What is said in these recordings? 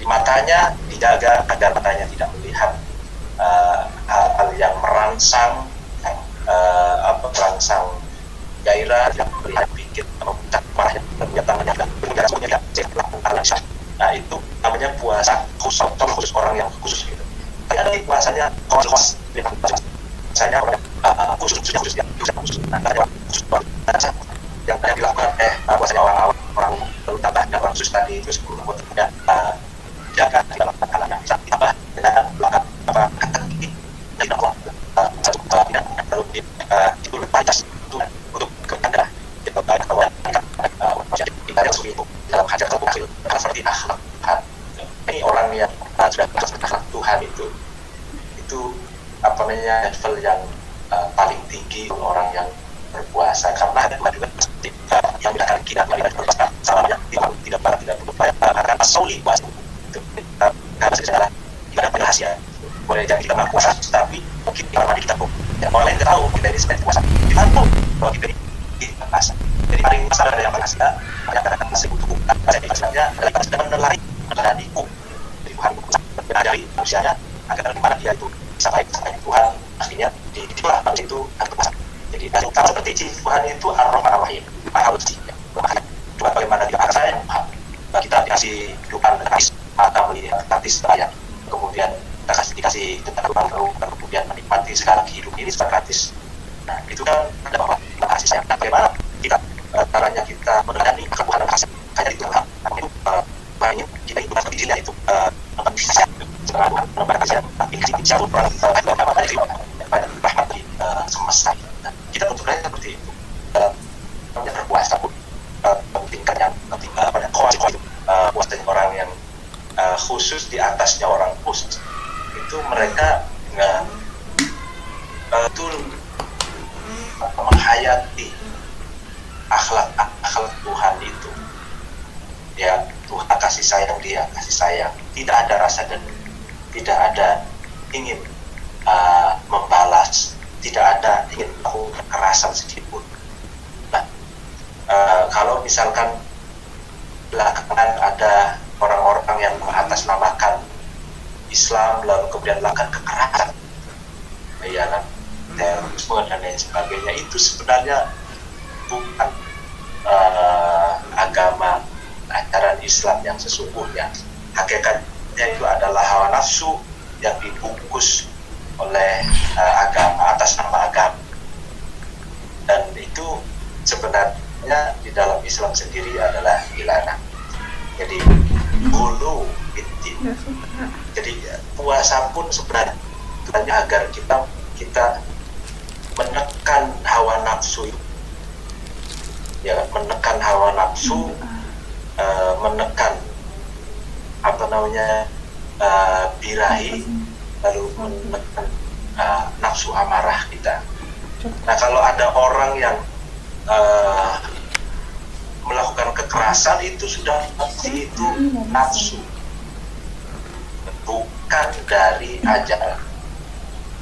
matanya dijaga agar matanya tidak melihat hal-hal yang merangsang merangsang gairah, tidak melihat pikir memuncak marahnya, berminyak tangannya, dan berminyak semuanya tidak melakukan lisan. Nah itu namanya puasa khusus orang yang khusus gitu. Tapi ada nih puasanya khusus misalnya khusus. Nah ada khusus yang dilakukan puasanya orang baru tambah dan orang khusus tadi, terus kemudian jaga dalam kalangan bisa ditambah dengan melakukan tidak satu tidak lalu itu batas itu untuk kepada kawan kita yang seperti itu dalam hajar terbuka seperti akhlak Tuhan. Ini orang yang sudah akhlak Tuhan itu apa namanya level yang paling tinggi orang yang berpuasa, karena ada juga seperti yang bilang kita berpuasa salamnya tidak berupaya karena sauli puasa itu karena segala ibadah rahasia. Boleh jadi kita nggak puasa, tapi mungkin kita pun ya, orang lain nggak tahu kita ini sebenarnya puasa. Kita tahu kalau kita ini puasa. Jadi paling besar dari yang rahasia banyak kadang-kadang masih butuh bahasa ini sebenarnya adalah kita sedang meneladani dari Tuhan dari manusianya agar bagaimana dia itu bisa baik sama Tuhan. Artinya itulah manusia itu akan berpuasa. Jadi dari utama seperti Tuhan itu ar-Rahman ar-Rahim, Maha Bersih. Cuma bagaimana dia akan sayang, kita dikasih kehidupan gratis, maka melihat gratis bayar, kemudian dikasih tentang baru, kemudian menikmati sekarang hidup ini secara gratis. Nah itu kan ada bahwa kita kasih sayang. Nah bagaimana kita caranya kita meneladani kebutuhan dan kasih kayak itu itu banyak kita itu seperti dia itu bisa setelah menebar kasih tapi kasih jauh orang pada rahmat dari semesta. Kita bentuknya seperti itu dalam berpuasa pun tingkatnya pada kuasa puasanya orang yang khusus di atasnya orang khusus itu mereka betul menghayati akhlak Tuhan itu ya. Tuhan kasih sayang, dia kasih sayang, tidak ada rasa dendam, tidak ada ingin membalas, tidak ada ingin melakukan kekerasan sedikitpun. Nah kalau misalkan belakangan ada orang-orang yang mengatasnamakan Islam lalu kemudian melakukan kekerasan, ya kan, terorisme dan lain sebagainya, itu sebenarnya bukan agama ajaran Islam yang sesungguhnya. Hakikatnya itu adalah hawa nafsu yang dibungkus oleh agama atas nama agama, dan itu sebenarnya di dalam Islam sendiri adalah dilarang. Jadi hulu inti. Jadi puasa pun sebenarnya agar kita menekan hawa nafsu, ya, menekan hawa nafsu, menekan birahi, lalu menekan nafsu amarah kita. Nah kalau ada orang yang melakukan kekerasan, itu sudah pasti itu nafsu, bukan dari ajaran.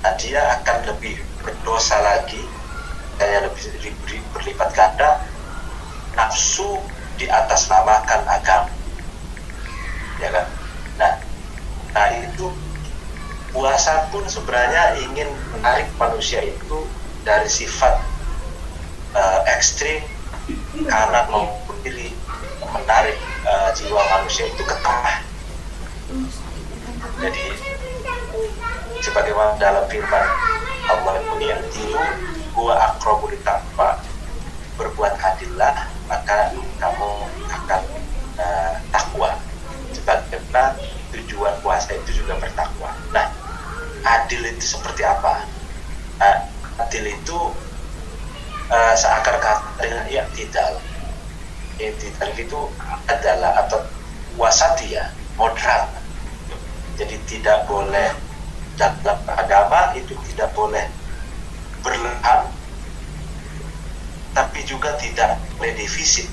Nah, dia akan lebih berdosa lagi, kayak lebih berlipat ganda. Nafsu di atas namakan agama, ya kan? Nah itu puasa pun sebenarnya ingin menarik manusia itu dari sifat ekstrim kanan maupun kiri, menarik jiwa manusia itu ke tengah. Jadi sebagaimana dalam firman Allah yang tilu gua aqrabu litaqwa, berbuat adillah maka kamu akan takwa. Sebagaimana tujuan puasa itu juga bertakwa. Nah, adil itu seperti apa? Adil itu seakar kata dengan i'tidal. I'tidal itu adalah atau wasatiyah, moderat. Jadi tidak boleh, dalam agama itu tidak boleh berlebihan, tapi juga tidak boleh defisit.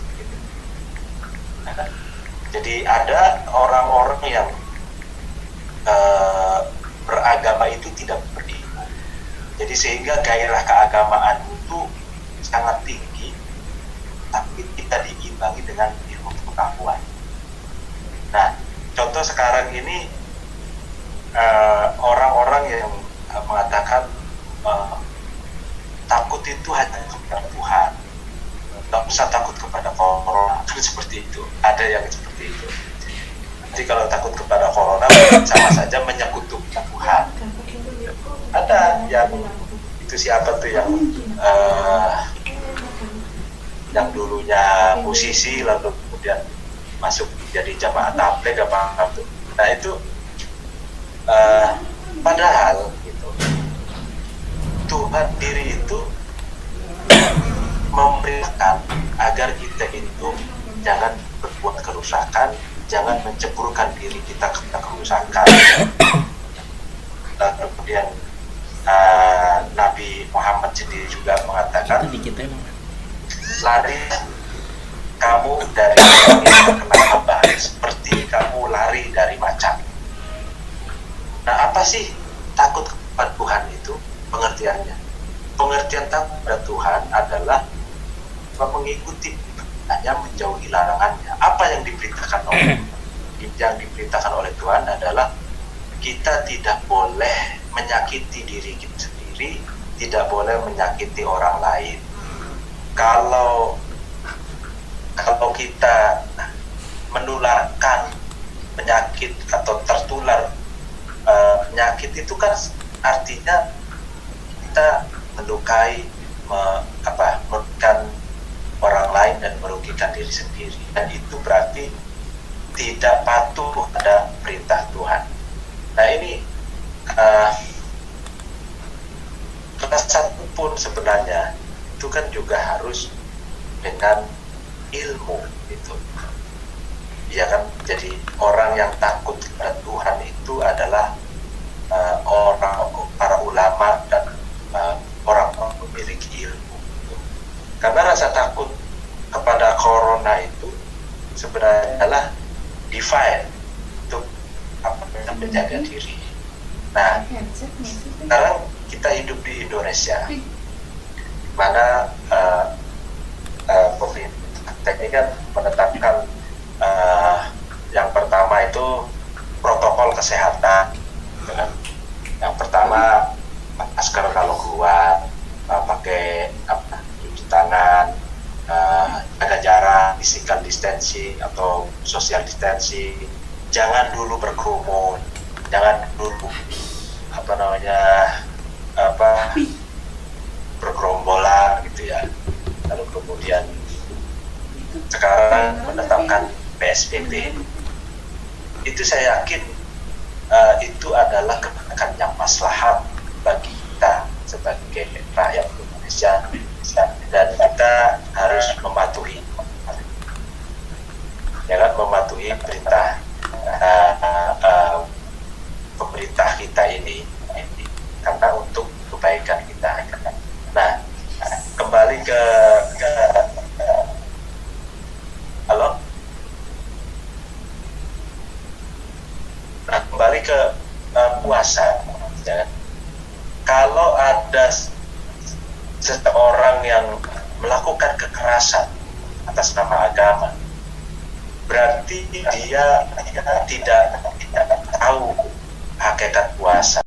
Jadi ada orang-orang yang beragama itu tidak berilmu. Jadi sehingga gairah keagamaan itu sangat tinggi, tapi tidak diimbangi dengan ilmu pengetahuan. Nah, contoh contoh sekarang ini orang-orang yang mengatakan takut itu hanya kepada Tuhan, nggak usah takut kepada corona, kan seperti itu. Ada yang seperti itu. Jadi kalau takut kepada corona sama saja menyekutukan Tuhan. Ada yang itu siapa tuh yang dulunya musisi lalu kemudian masuk jadi jamaah tabligh apa itu. Nah itu padahal gitu, Tuhan diri itu memerintahkan agar kita itu jangan berbuat kerusakan, jangan menceburkan diri kita ke kerusakan. Dan kemudian Nabi Muhammad sendiri juga mengatakan, lari kamu dari orang yang terkena wabah seperti kamu lari dari macan. Nah, apa sih takut kepada Tuhan itu pengertiannya? Pengertian takut kepada Tuhan adalah mengikuti hanya menjauhi larangannya. Apa yang diperintahkan oleh Tuhan adalah kita tidak boleh menyakiti diri kita sendiri, tidak boleh menyakiti orang lain. Kalau kita menularkan penyakit atau tertular penyakit itu kan artinya kita melukai, merugikan orang lain dan merugikan diri sendiri, dan itu berarti tidak patuh pada perintah Tuhan. Nah ini kelas satu pun sebenarnya itu kan juga harus dengan ilmu itu, ya kan. Jadi orang yang takut kepada Tuhan itu adalah para ulama dan orang memiliki ilmu. Karena rasa takut kepada corona itu sebenarnya adalah divine untuk menjaga diri. Nah, sekarang kita hidup di Indonesia, mana pemerintah ini kan menetapkan yang pertama itu protokol kesehatan, gitu kan. Yang pertama masker kalau keluar, pakai cuci tangan, jaga jarak, physical distancing atau social distancing, jangan dulu berkerumun, jangan dulu bergerombolan gitu ya. Lalu kemudian sekarang menetapkan PSBB, itu saya yakin itu adalah kebijakan yang maslahat bagi kita sebagai rakyat Indonesia, dan kita harus mematuhi perintah pemerintah kita ini karena untuk kebaikan kita. Nah, kembali ke halo. Nah, kembali ke puasa. Ya. Kalau ada seseorang yang melakukan kekerasan atas nama agama, berarti dia tidak tahu hakikat puasa.